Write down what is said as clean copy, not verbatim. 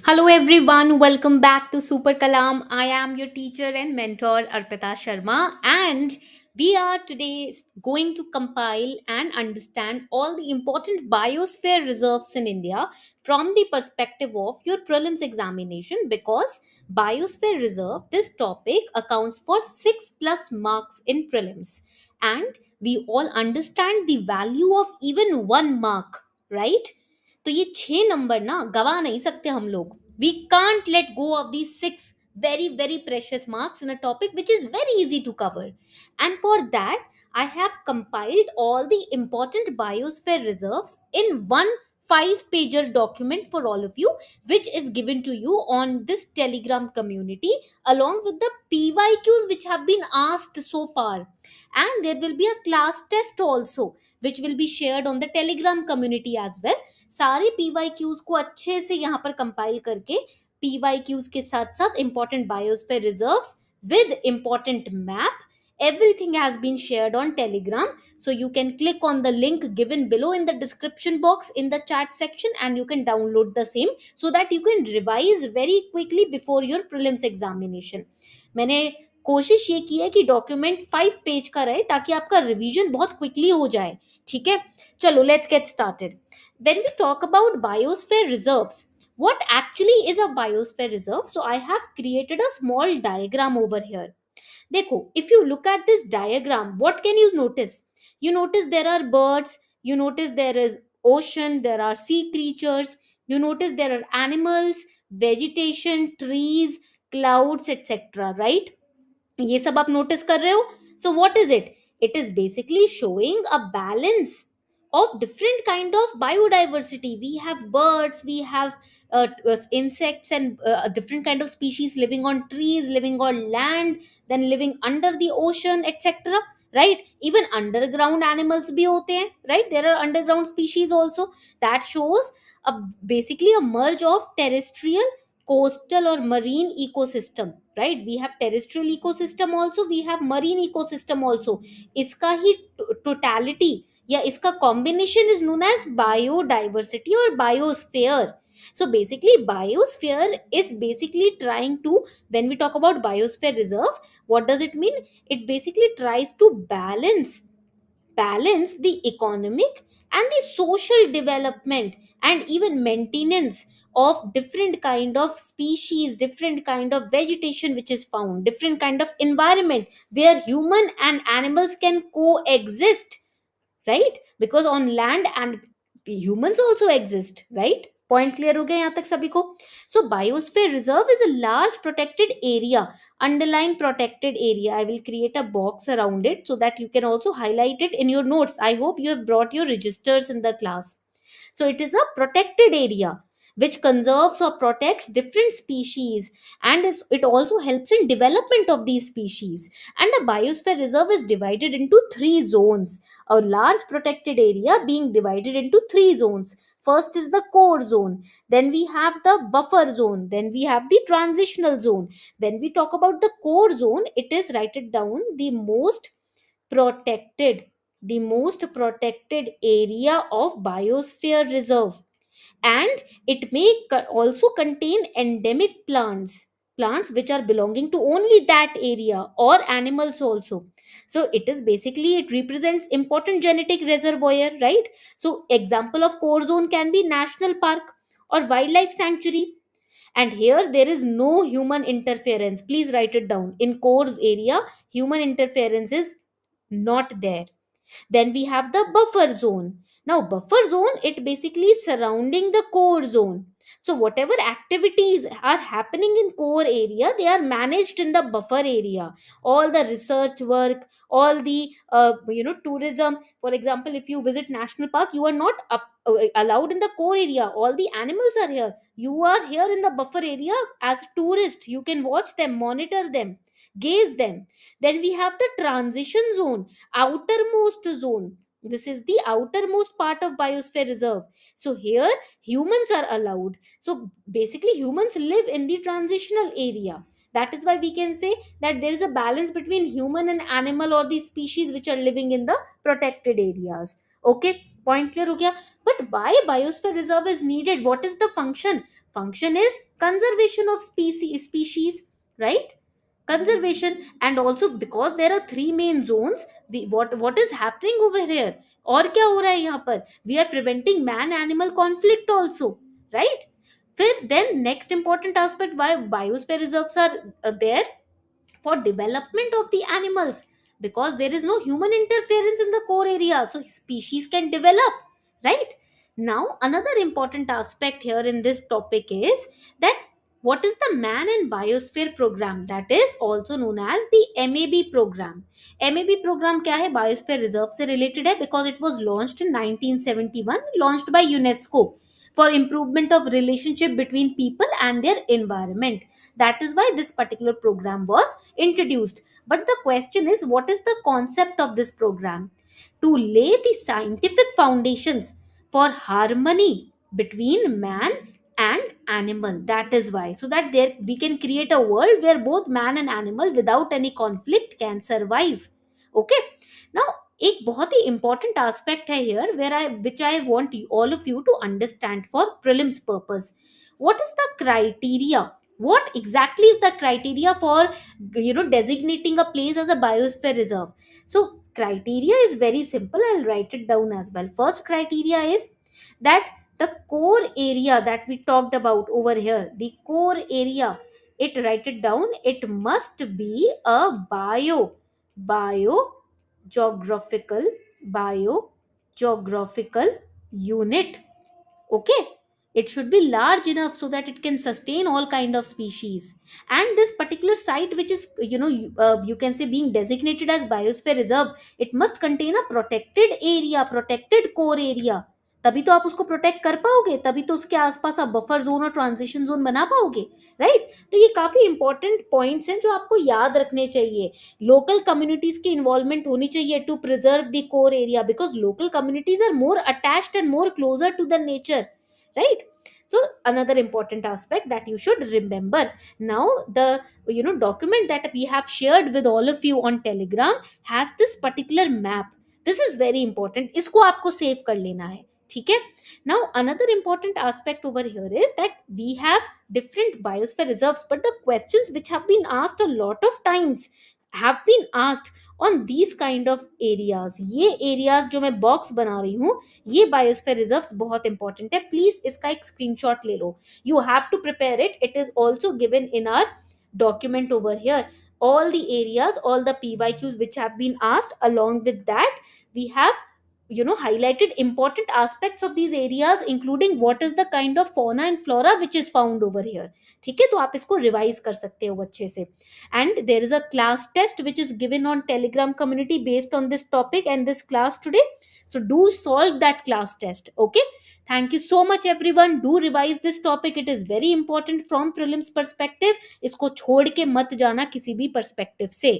Hello everyone, welcome back to Super Kalam. I am your teacher and mentor Arpita Sharma, and we are today going to compile and understand all the important biosphere reserves in India from the perspective of your prelims examination, because biosphere reserve, this topic accounts for 6 plus marks in prelims, and we all understand the value of even 1 mark, right? तो ये 6 number ना गवा नहीं सकते हम लोग. We can't let go of these 6 very precious marks in a topic which is very easy to cover. And for that, I have compiled all the important biosphere reserves in one 5 pager document for all of you, which is given to you on this Telegram community, along with the PYQs which have been asked so far. And there will be a class test also, which will be shared on the Telegram community as well. सारे PYQs को अच्छे से यहाँ पर compile करके PYQs के साथ साथ important biosphere reserves with important map, everything has been shared on Telegram. So you can click on the link given below in the description box in the chat section, and you can download the same so that you can revise very quickly before your prelims examination. मैंने कोशिश ये की है कि document 5 page का रहे ताकि आपका रिवीजन बहुत क्विकली हो जाए. ठीक है, चलो let's get started. When we talk about biosphere reserves, what actually is a biosphere reserve? So I have created a small diagram over here. Dekho, if you look at this diagram, what can you notice? You notice there are birds, you notice there is ocean, there are sea creatures, you notice there are animals, vegetation, trees, clouds, etc., right? ये सब आप notice कर रहे हो. So what is it? It is basically showing a balance of different kind of biodiversity. We have birds, we have insects, and different kind of species living on trees, living on land, then living under the ocean, etc., right? Even underground animals bhi hote hain, right? There are underground species also. That shows a basically a merge of terrestrial, coastal or marine ecosystem, right? We have terrestrial ecosystem also, we have marine ecosystem also. Iska hi totality या इसका combination is known as biodiversity और biosphere. So basically biosphere is basically trying to, when we talk about biosphere reserve, what does it mean? It basically tries to balance the economic and the social development and even maintenance of different kind of species, different kind of vegetation which is found, different kind of environment where human and animals can coexist, right? Because on land and humans also exist, right? Point clear हो गया यहाँ तक सभी को. So biosphere reserve is a large protected area. underline protected area, I will create a box around it so that you can also highlight it in your notes. I hope you have brought your registers in the class. So it is a protected area which conserves or protects different species, and it also helps in development of these species. And a biosphere reserve is divided into 3 zones. A large protected area being divided into 3 zones. First is the core zone, then we have the buffer zone, then we have the transitional zone. When we talk about the core zone, it is, write it down, protected the most protected area of biosphere reserve. And it may also contain endemic plants which are belonging to only that area, or animals also. So it is basically, it represents important genetic reservoir, right? So example of core zone can be national park or wildlife sanctuary. And here there is no human interference, please write it down. In core area, human interference is not there. Then we have the buffer zone. Now buffer zone, it basically surrounding the core zone. So whatever activities are happening in core area, they are managed in the buffer area. All the research work, all the tourism. For example, if you visit national park, you are not allowed in the core area. All the animals are here, you are here in the buffer area as a tourist. You can watch them, monitor them, gaze them. Then we have the transition zone, outermost zone. This is the outermost part of biosphere reserve. So here humans are allowed. So basically humans live in the transitional area. That is why we can say that there is a balance between human and animal, or the species which are living in the protected areas. Okay, point clear ho gaya. But why biosphere reserve is needed? What is the function? function is conservation of species, right? Conservation. And also because there are three main zones, what is happening over here, और क्या हो रहा है यहाँ पर, we are preventing man animal conflict also, right? फिर then next important aspect why biosphere reserves are there, for development of the animals, because there is no human interference in the core area, so species can develop, right? Now another important aspect here in this topic is that what is the man and biosphere program, that is also known as the MAB program. MAB program क्या है, biosphere reserve से related है, because it was launched in 1971, launched by UNESCO for improvement of relationship between people and their environment. That is why this particular program was introduced. But the question is, what is the concept of this program? To lay the scientific foundations for harmony between man and animal. That is why, so that there we can create a world where both man and animal without any conflict can survive. Okay. Now एक बहुत ही important aspect है here where I which I want all of you to understand for prelims purpose. What is the criteria? What exactly is the criteria for designating a place as a biosphere reserve? So criteria is very simple. I'll write it down as well. First criteria is that the core area that we talked about over here, the core area, it write it down, it must be a bio geographical bio geographical unit. Okay, it should be large enough so that it can sustain all kind of species. And this particular site which is you can say being designated as biosphere reserve, it must contain a protected area, protected core area. तभी तो आप उसको protect कर पाओगे, तभी तो उसके आसपास आप बफर जोन और ट्रांजिशन जोन बना पाओगे, राइट? तो ये काफी इंपॉर्टेंट पॉइंट्स हैं जो आपको याद रखने चाहिए. लोकल कम्युनिटीज की इन्वॉल्वमेंट होनी चाहिए to preserve the core area, because local communities are more attached and more closer to the nature, right? So another important aspect that you should remember. Now the document that we have shared with all of you on Telegram has this particular map. This is very important, इसको आपको save कर लेना है, ठीक है? Now another important aspect over here is that we have different biosphere reserves, but the questions which have been asked a lot of times have been asked on these kind of areas. ये areas जो मैं box बना रही हूँ, ये biosphere reserves बहुत important है. Please इसका एक स्क्रीनशॉट ले लो. You have to prepare it. It is also given in our document over here. All the areas, all the PYQs which have been asked, along with that we have highlighted important aspects of these areas, including what is the kind of fauna and flora which is found over here. ठीक है, तो आप इसको revise कर सकते हो अच्छे से. And there is a class test which is given on Telegram community based on this topic and this class today. So do solve that class test. Okay. Thank you so much everyone. Do revise this topic. It is very important from prelims perspective. इसको छोड़ के मत जाना किसी भी perspective से.